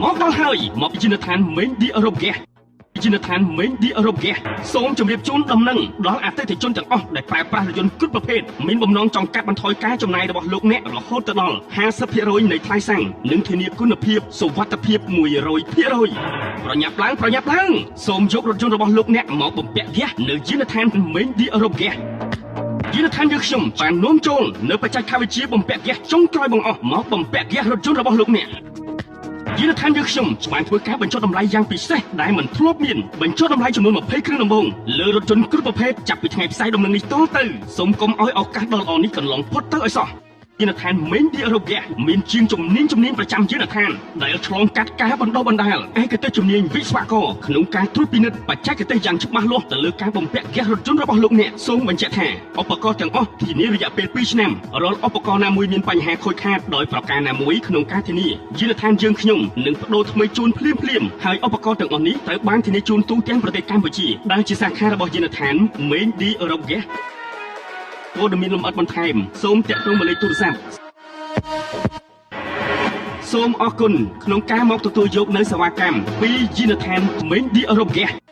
មកដល់ហើយមកពីជាឋាន Main the Europe Gas ជាឋាន Main the Europe Gas សូមជម្រាបជូនដំណឹងដល់អតិថិជនទាំងអស់ដែលប្រើប្រាស់រថយន្តគ្រប់ប្រភេទមានបំណងចង់កាត់បន្ថយការចំណាយរបស់លោកអ្នករហូតដល់ 50% នៃថ្លៃសាំងនិងធានាគុណភាពសុវត្ថិភាព 100% ប្រញាប់ឡើងសូមយករថយន្តរបស់លោកអ្នកមកបំពាក់ហ្គាសនៅជាឋាន Main the Europe Gas យានដ្ឋានយើងខ្ញុំបាននាំចូលនៅបច្ចេកវិទ្យាបំពាក់ហ្គាសចុងក្រោយបង្អស់មកបំពាក់ហ្គាសរថយន្តរបស់លោកអ្នកយានដ្ឋានយើងខ្ញុំបានធ្វើការបញ្ចុះតម្លៃយ៉ាងពិសេសដែលមិនធ្លាប់មានបញ្ចុះតម្លៃចំនួន20គ្រឿងដំបូងលើរថយន្តគ្រប់ប្រភេទចាប់ពីថ្ងៃផ្សាយដំណឹងនេះតទៅសូមកុំឲ្យឱកាសដ៏ល្អនេះកន្លងផុតទៅឲ្យសោះយានដ្ឋាន Main the Europe Gas មានជាងជំនាញប្រចាំយានដ្ឋានដែលឆ្លងកាត់ការបណ្ដុះបណ្ដាលឯកទេសជំនាញវិស្វករក្នុងការត្រួតពិនិត្យបច្ចេកទេសយ៉ាងច្បាស់លាស់ទៅលើការបំពាក់ហ្គាសរថយន្តរបស់លោកអ្នកសូមបញ្ជាក់ថាឧបករណ៍ទាំងអស់ធានារយៈពេល2ឆ្នាំរាល់ឧបករណ៍ណាមួយមានបញ្ហាខូចខាតដោយប្រការណាមួយក្នុងការធានាយានដ្ឋានយើងខ្ញុំនឹងបដូរថ្មីជូនភ្លាមហើយឧបករណ៍ទាំងអស់នេះត្រូវបានធានាជូនទូទាំងប្រទេសកម្ពុជាដែលជាសាខារបស់យានដ្ឋាន Main the Europe Gasព័ត៌មានលម្អិតបន្ថែមសូមទាក់ទងលេខទូរស័ព្ទសូមអរគុណក្នុងការមកទទួលយកនៅសេវាកម្មពីយានដ្ឋាន Main the Europe Gas